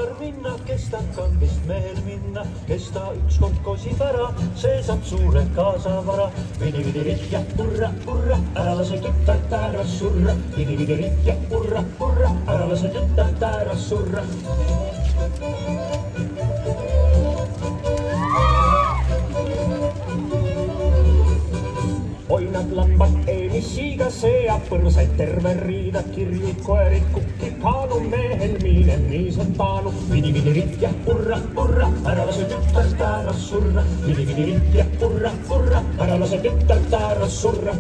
tütar minna, kes ta kandist mehel minna, kes ta ükskord kosib ära, see saab suure kaasavara. Vidi-vidi-rit ja hurra, hurra, ära lase tütart ära surra. Vidi-vidi-rit ja hurra, hurra, ära lase tütart ära surra. Oinad lambad eenis siiga seab põrsaid terve riida, kirjuid koerid kukki kaanu, mehel miine niisad taanu. Vidi-vidi-rit ja hurra, hurra, ära lase tütart ära surra. Vidi-vidi-rit ja hurra, hurra, ära lase tütart ära surra.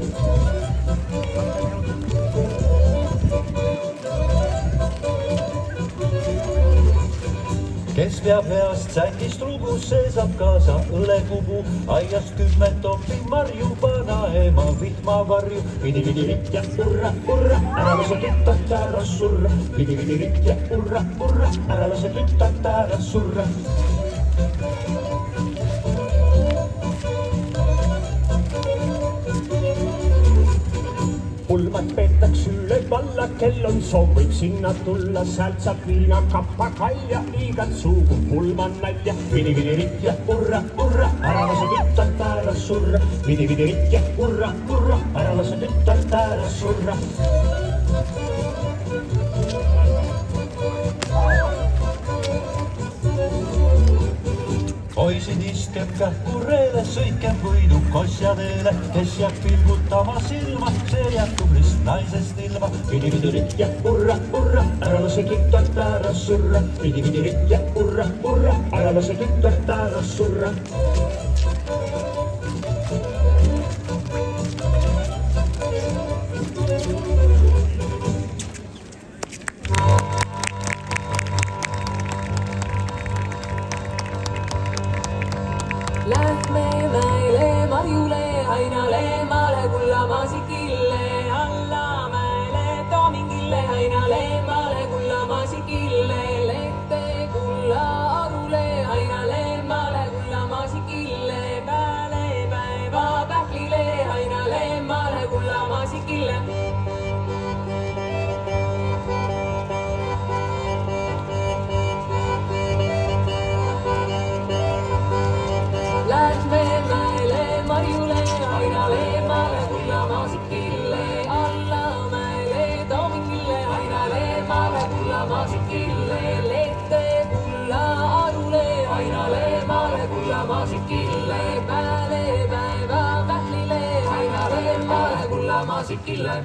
Kes veab heast sätist lugu, see saab kaasa õlekubu. Aias 10 topi marju, pana ema vihmavarju. Vidi-vidi-rit ja hurra, hurra, ära lase tütart ära surra. Vidi-vidi-rit ja hurra, hurra, ära lase tütart ära surra. Pulmad peetakse üle valla, kel on soov, võib sinna tulla, sealt saab viina kappa kalja, igat sugu pulman nalja. Vidi-vidi-rit ja hurra, hurra, ära lase tütart ära surra. Vidi-vidi-rit ja hurra, hurra, ära lase tütart ära surra. Poisid iskem kähkureele, sõitkem võidu kosjateele, kes jääb pilgutama silma, see jääb tublist naisest ilma. Vidi-vidi-rit ja hurra, hurra, ära lase tütart ära surra. Vidi-vidi-rit ja hurra, hurra, ära lase tütart ära surra. Lähme mäele, marjule, ainale, maale, kulla maasikille, alla mäele, toomingille, ainale, maale, kulla maasikille, lehte, kulla arule, ainale, maale, kulla maasikille, pääle, päeva, pähklile, ainale, maale, kulla maasikille. Lähme mäele, marjule, ainale, maale, kulla maasikille, alla mäele, toomingille, ainale, maale, kulla maasikille, lehte, kulla arule, ainale, maale, kulla maasikille, pääle, päeva, pähklile, ainale, maale, kulla maasikille.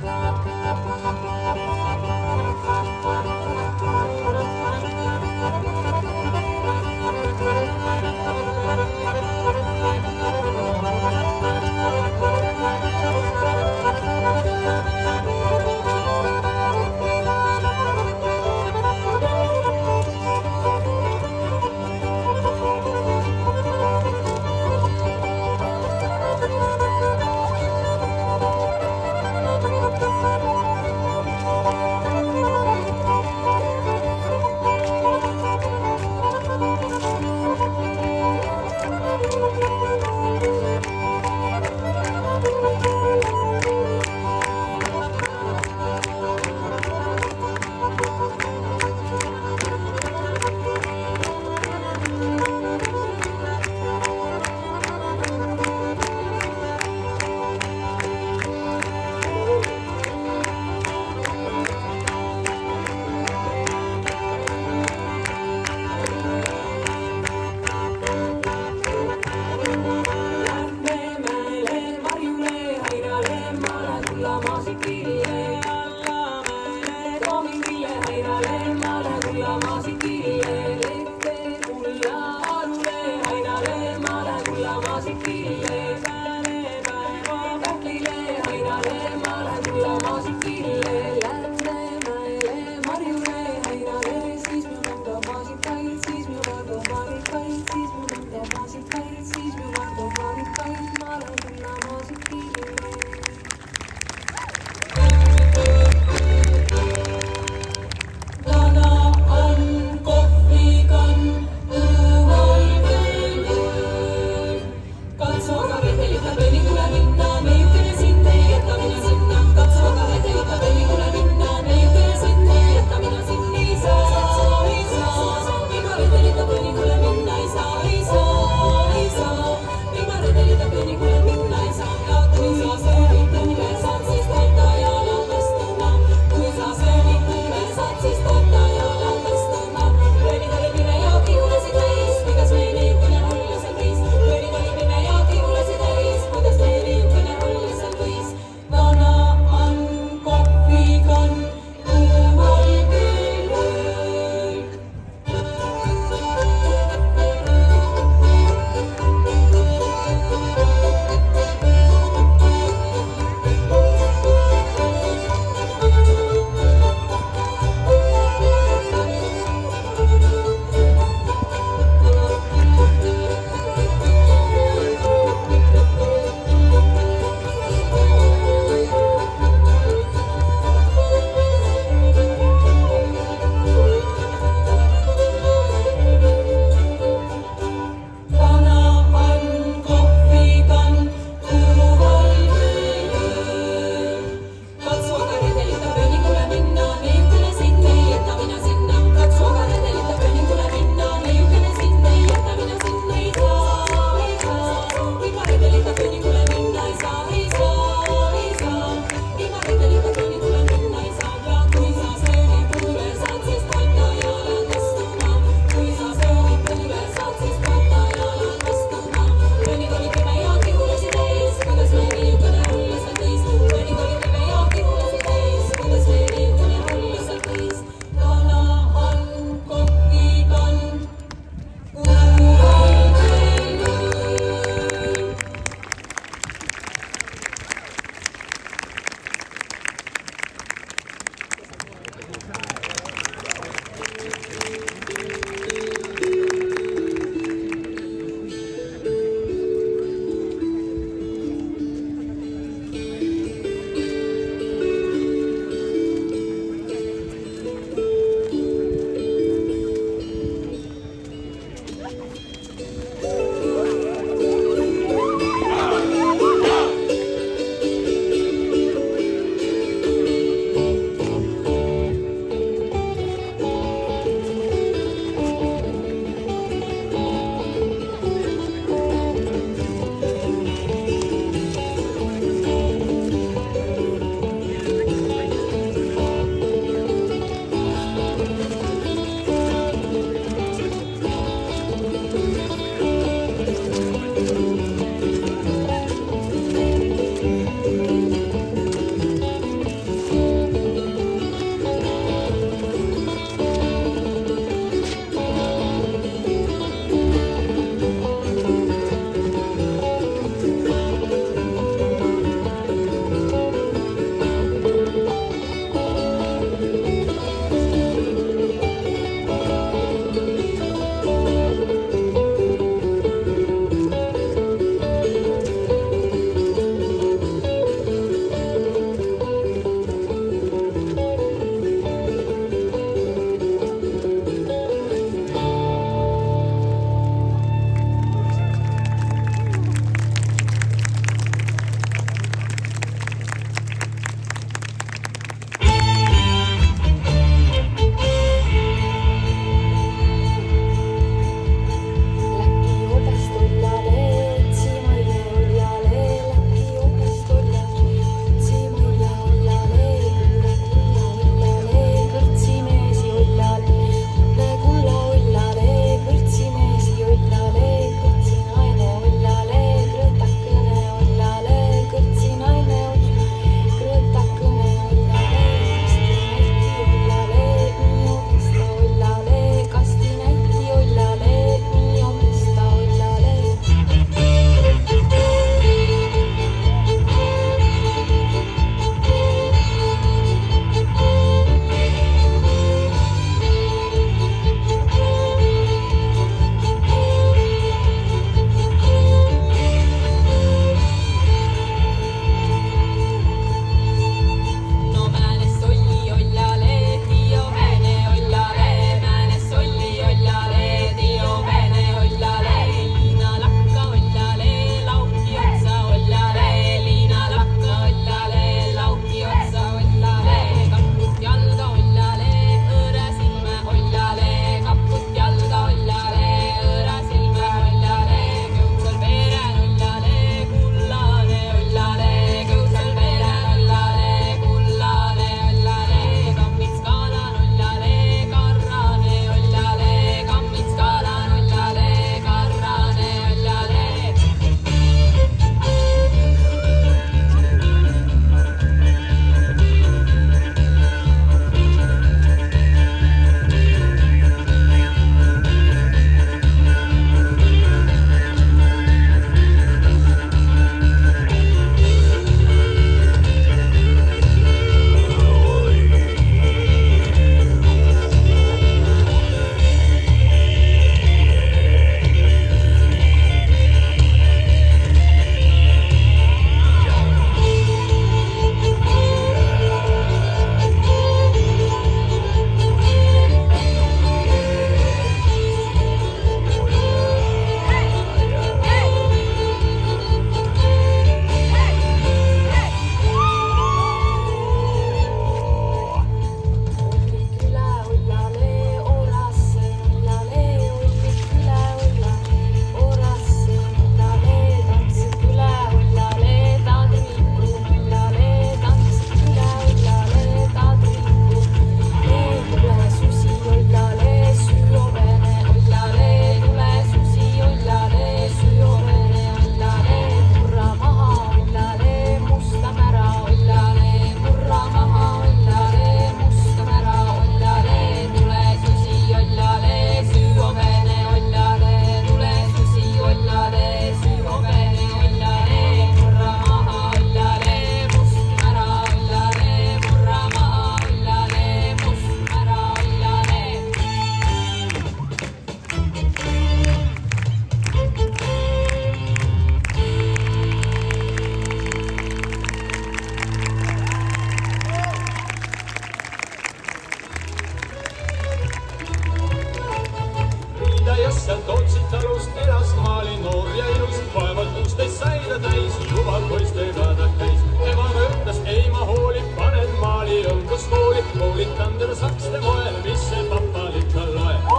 seal Tootsi talus elas maali noor ja ilus, vaevalt 16 sai ta täis, juba poistega ta käis. Emaga ütles, ei ma hooli, panen maali õmbuskooli, koolitan teda sakste moel, mis see papal ikka loeb.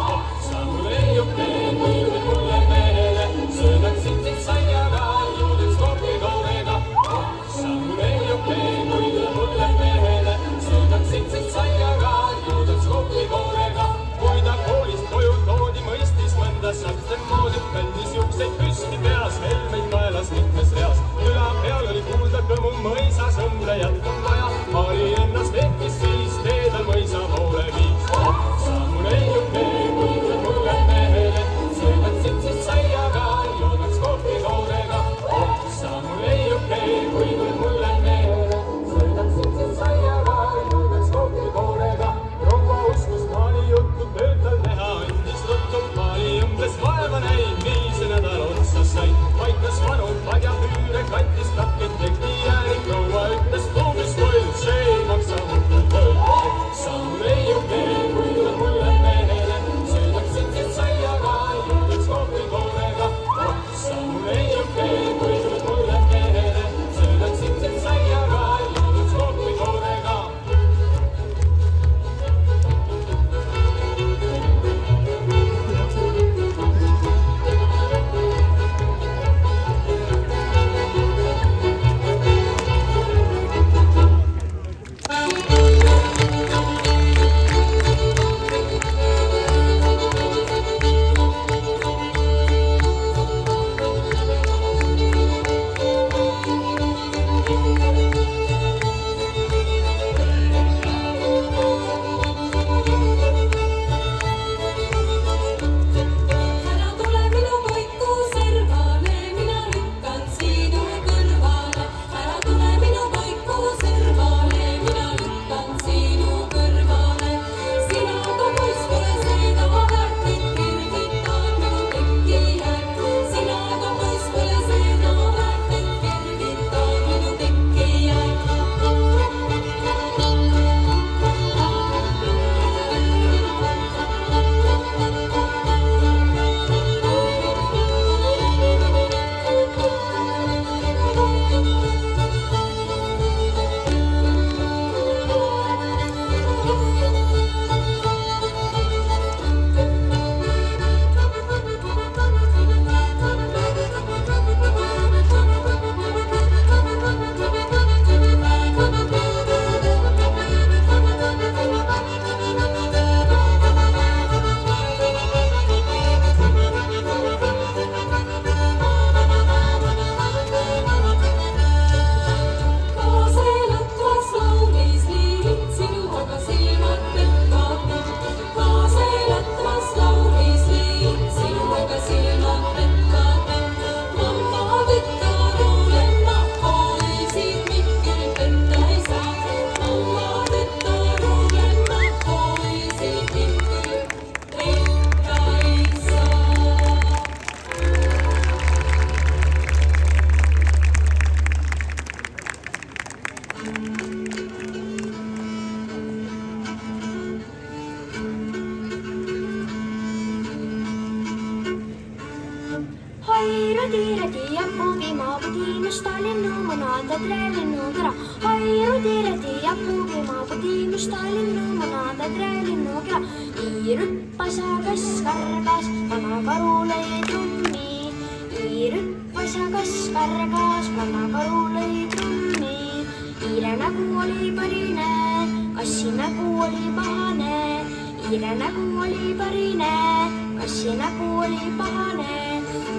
Sa mu leiuke, kuulud mulle mehele, söödaksin sind saiaga, joodeks kohvikoorega. Sa mu leiuke, kuulud mulle mehele, söödaksin sind saiaga, joodeks kohvikoorega. Kui ta koolist koju toodi, mõistis mõnda sakste moodi, kandis juukseid püsti peas, helmeid kaelas mitmes reas. Üla peal oli kuulda kõmu mõisas, õmblejat on vaja, Maari ennast ehkis siis, teedal mõisa poole viis. Sa mu leiuke, kuulud mulle mehele, söödaksin sind saiaga, joodaks kohvikoorega. Sa mu leiuke, kuulud mulle mehele, söödaksin sind saiaga, joodaks kohvikoorega. Proua uskus Maali juttu, tööd tal teha andis ruttu, Maali õmbles vaeva näid, 5 nädal otsa said. Paikas vanu padjapüüre, kattis takid, tegi ääri, proua ütles tuumis toll, see ei maksa mõttel toll. Sa mu leiuke, kuulud mulle mehele, söödaksin sind saiaga, joodaks kohvikoorega. Sa mu leiuke, kuulud mulle mehele, söödaksin sind saiaga, joodaks kohvikoorega. Rudi ja puugi maaputiimus Tallinnu munada trälinnu kera. Hai Rudi ja puugi maaputiimus Tallinnu munada trälinnu kera. Iirüppas ja kas kargas, vana karu lõi trummi. Iirüppas ja kas kargas, vana karu lõi trummi. Iire nägu oli parine, kassi nägu oli pahane. Iire nägu oli parine, kassi nägu oli pahane.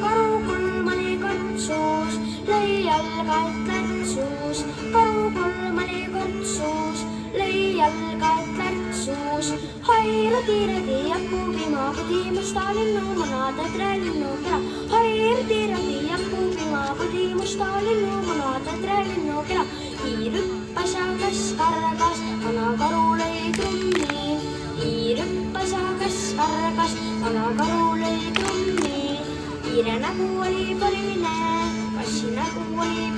Karu kulm oli kortsus, lõi jalga et lärtsus. Karu kulm oli kortsus, lõi jalga et lärtsus. Hai Rudi ja puugi maaputiimus Tallinnu munada trälinnu kera. Hai Rudi ja puugi maaputiimus Tallinnu munada trälinnu kera. Iirüppas ja kas kargas, vana karu lõi trummi. Iirüppas ja kas kargas, vana karu lõi trummi. Iire nägu oli parine, kassi nägu oli